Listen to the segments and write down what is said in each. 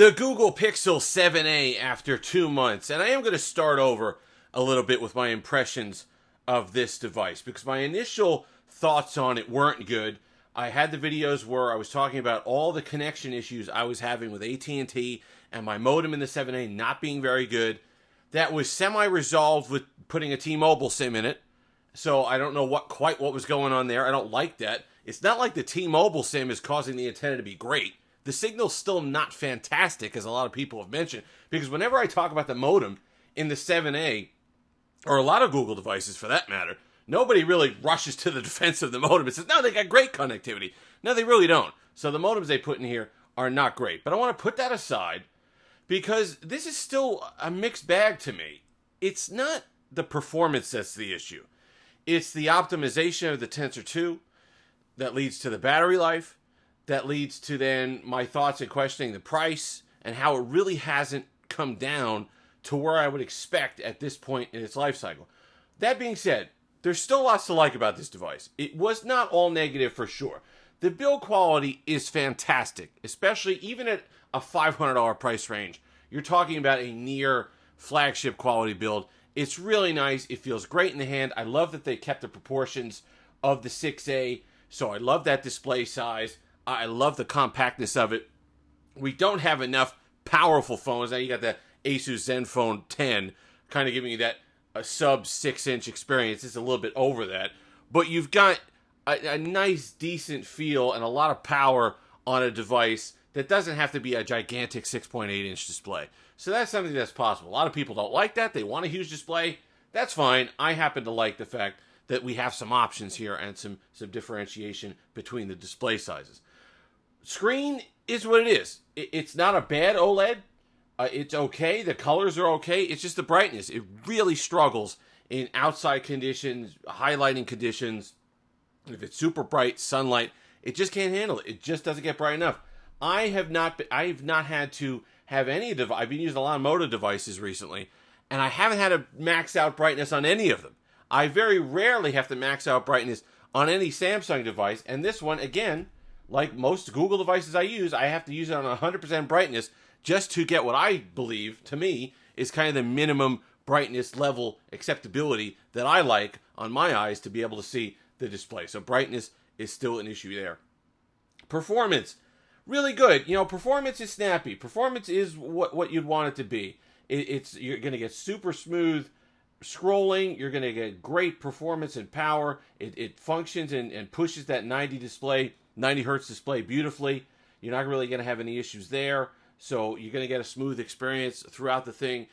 The Google Pixel 7a after 2 months. And I am going to start over a little bit with my impressions of this device because my initial thoughts on it weren't good. I had the videos where I was talking about all the connection issues I was having with AT&T and my modem in the 7a not being very good. That was semi-resolved with putting a T-Mobile SIM in it. So I don't know what was going on there. I don't like that. It's not like the T-Mobile SIM is causing the antenna to be great. The signal's still not fantastic, as a lot of people have mentioned, because whenever I talk about the modem in the 7a, or a lot of Google devices for that matter, nobody really rushes to the defense of the modem and says, no, they got great connectivity. No, they really don't. So the modems they put in here are not great. But I want to put that aside because this is still a mixed bag to me. It's not the performance that's the issue. It's the optimization of the Tensor 2 that leads to the battery life, that leads to then my thoughts and questioning the price and how it really hasn't come down to where I would expect at this point in its life cycle. That being said, there's still lots to like about this device. It was not all negative for sure. The build quality is fantastic, especially even at a $500 price range. You're talking about a near flagship quality build. It's really nice. It feels great in the hand. I love that they kept the proportions of the 6A, so I love that display size. I love the compactness of it. We don't have enough powerful phones. Now you got the Asus Zenfone 10 kind of giving you that a sub 6-inch experience. It's a little bit over that. But you've got a nice, decent feel and a lot of power on a device that doesn't have to be a gigantic 6.8-inch display. So that's something that's possible. A lot of people don't like that. They want a huge display. That's fine. I happen to like the fact that we have some options here and some differentiation between the display sizes. Screen is what it is. It's not a bad OLED. It's okay. The colors are okay. It's just the brightness. It really struggles in outside conditions, highlighting conditions. If it's super bright, sunlight, it just can't handle it. It just doesn't get bright enough. I have not had to have any device. I've been using a lot of Modem devices recently, and I haven't had to max out brightness on any of them. I very rarely have to max out brightness on any Samsung device, and this one, again, like most Google devices I use, I have to use it on 100% brightness just to get what I believe, to me, is kind of the minimum brightness level acceptability that I like on my eyes to be able to see the display. So brightness is still an issue there. Performance, really good. You know, performance is snappy. Performance is what you'd want it to be. You're going to get super smooth scrolling. You're going to get great performance and power. It functions and pushes that 90 hertz display beautifully. You're not really going to have any issues there. So you're going to get a smooth experience throughout the thing.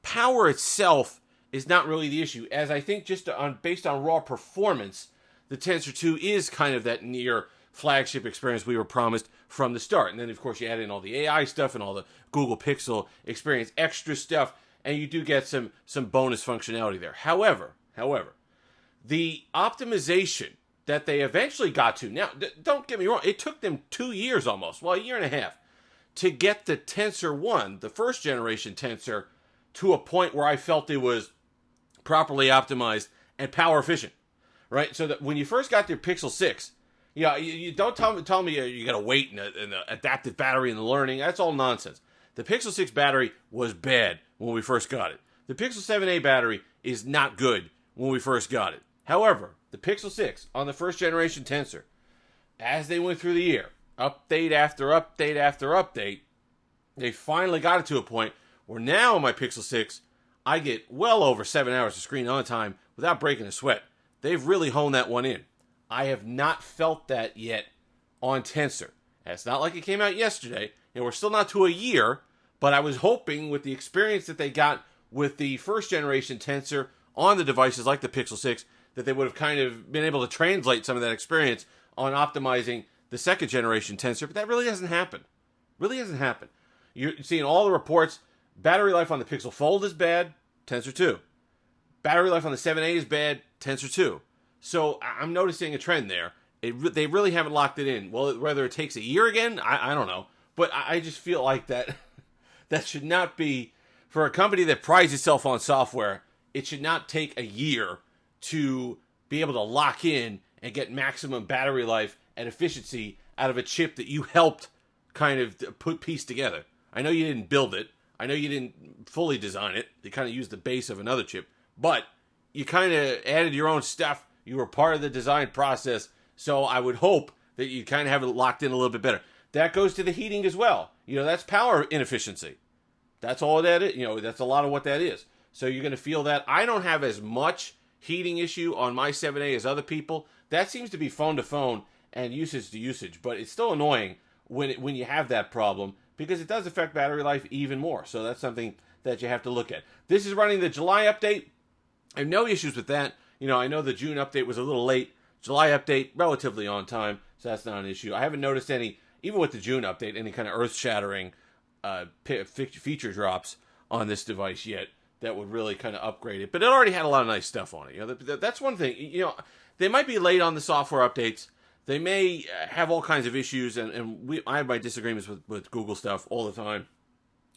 Power itself is not really the issue, as I think just based on raw performance, the Tensor 2 is kind of that near flagship experience we were promised from the start. And then, of course, you add in all the AI stuff and all the Google Pixel experience extra stuff, and you do get some bonus functionality there. However, the optimization that they eventually got to, now, don't get me wrong, it took them 2 years almost, well, a year and a half, to get the Tensor 1, the first generation Tensor, to a point where I felt it was properly optimized and power efficient, right? So that when you first got your Pixel 6, you don't tell me you got to wait in the adaptive battery and the learning. That's all nonsense. The Pixel 6 battery was bad when we first got it. The Pixel 7a battery is not good when we first got it. However, the Pixel 6 on the first generation Tensor, as they went through the year, update after update after update, they finally got it to a point where now on my Pixel 6, I get well over 7 hours of screen on time without breaking a sweat. They've really honed that one in. I have not felt that yet on Tensor. And it's not like it came out yesterday. We're still not to a year, but I was hoping with the experience that they got with the first generation Tensor on the devices like the Pixel 6, that they would have kind of been able to translate some of that experience on optimizing the second generation Tensor, but that really hasn't happened. Really hasn't happened. You're seeing all the reports. Battery life on the Pixel Fold is bad, Tensor 2. Battery life on the 7a is bad, Tensor 2. So I'm noticing a trend there. They really haven't locked it in. Well, whether it takes a year again, I don't know. But I just feel like that should not be, for a company that prides itself on software, it should not take a year to be able to lock in and get maximum battery life and efficiency out of a chip that you helped kind of piece together. I know you didn't build it. I know you didn't fully design it. You kind of used the base of another chip. But you kind of added your own stuff. You were part of the design process. So I would hope that you kind of have it locked in a little bit better. That goes to the heating as well. That's power inefficiency. That's all that is. That's a lot of what that is. So you're going to feel that. I don't have as much heating issue on my 7A as other people. That seems to be phone to phone and usage to usage. But it's still annoying when you have that problem because it does affect battery life even more. So that's something that you have to look at. This is running the July update. I have no issues with that. I know the June update was a little late. July update, relatively on time. So that's not an issue. I haven't noticed any, even with the June update, any kind of earth-shattering feature drops on this device yet that would really kind of upgrade it. But it already had a lot of nice stuff on it. That's one thing. They might be late on the software updates. They may have all kinds of issues, and I have my disagreements with Google stuff all the time,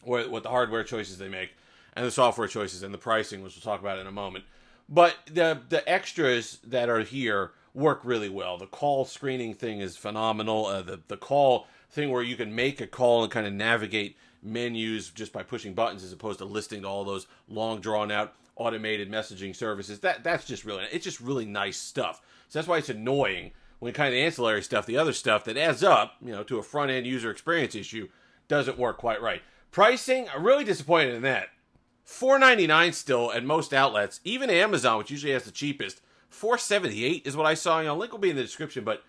with the hardware choices they make, and the software choices, and the pricing, which we'll talk about in a moment. But the extras that are here work really well. The call screening thing is phenomenal. The call thing where you can make a call and kind of navigate menus just by pushing buttons as opposed to listing all those long drawn out automated messaging services. That's just really nice stuff. So that's why it's annoying when kind of the ancillary stuff, the other stuff that adds up, to a front end user experience issue, doesn't work quite right. Pricing, I'm really disappointed in that. $4.99 still at most outlets, even Amazon, which usually has the cheapest. $4.78 is what I saw. Link will be in the description, but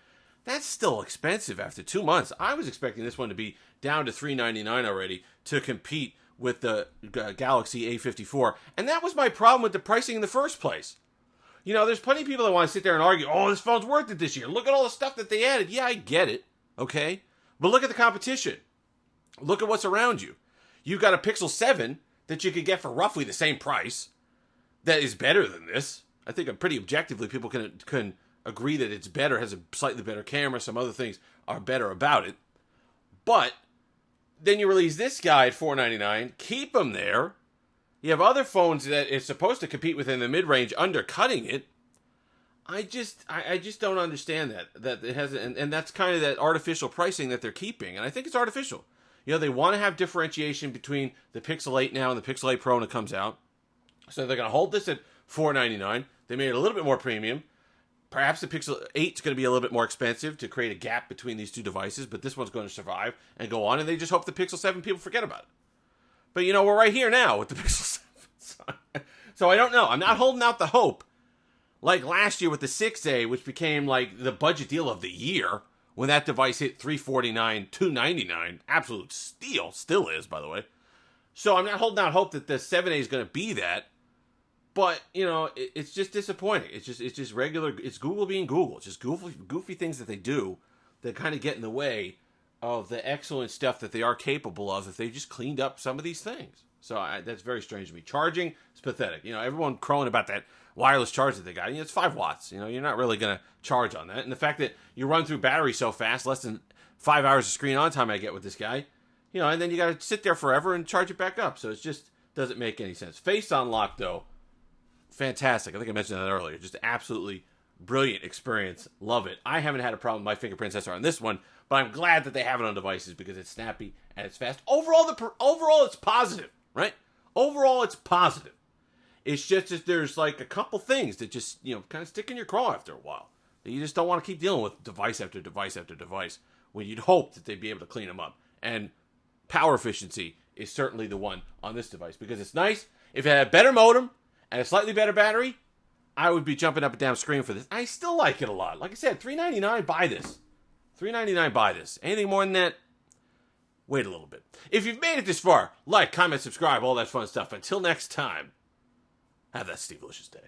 that's still expensive after 2 months. I was expecting this one to be down to $3.99 already to compete with the Galaxy A54, and that was my problem with the pricing in the first place. There's plenty of people that want to sit there and argue, oh, this phone's worth it this year. Look at all the stuff that they added. Yeah, I get it, okay? But look at the competition. Look at what's around you. You've got a Pixel 7 that you could get for roughly the same price that is better than this. I think pretty objectively people can agree that it's better, has a slightly better camera, some other things are better about it. But then you release this guy at $4.99, keep them there. You have other phones that is supposed to compete within the mid-range undercutting it. I just don't understand that it has, and that's kind of that artificial pricing that they're keeping, and I think it's artificial. They want to have differentiation between the Pixel 8 now and the Pixel 8 Pro when it comes out. So they're going to hold this at $4.99. They made it a little bit more premium. Perhaps the Pixel 8 is going to be a little bit more expensive to create a gap between these two devices, but this one's going to survive and go on, and they just hope the Pixel 7 people forget about it. But, we're right here now with the Pixel 7. So I don't know. I'm not holding out the hope like last year with the 6A, which became like the budget deal of the year when that device hit $349, $299. Absolute steal. Still is, by the way. So I'm not holding out hope that the 7A is going to be that. But, it's just disappointing. It's just regular. It's Google being Google. It's just goofy things that they do that kind of get in the way of the excellent stuff that they are capable of if they just cleaned up some of these things. So that's very strange to me. Charging is pathetic. Everyone crowing about that wireless charge that they got. It's 5 watts. You're not really going to charge on that. And the fact that you run through battery so fast, less than 5 hours of screen on time I get with this guy, and then you got to sit there forever and charge it back up. So it just doesn't make any sense. Face Unlock, though, fantastic. I think I mentioned that earlier. Just absolutely brilliant experience. Love it. I haven't had a problem with my fingerprint sensor on this one, but I'm glad that they have it on devices because it's snappy and it's fast. Overall, it's positive, right? Overall, it's positive. It's just that there's like a couple things that just, kind of stick in your craw after a while. That you just don't want to keep dealing with device after device after device when you'd hope that they'd be able to clean them up. And power efficiency is certainly the one on this device because it's nice. If it had a better modem and a slightly better battery, I would be jumping up and down screaming for this. I still like it a lot. Like I said, $3.99, buy this. $3.99, buy this. Anything more than that, wait a little bit. If you've made it this far, like, comment, subscribe, all that fun stuff. Until next time, have that Steve-licious day.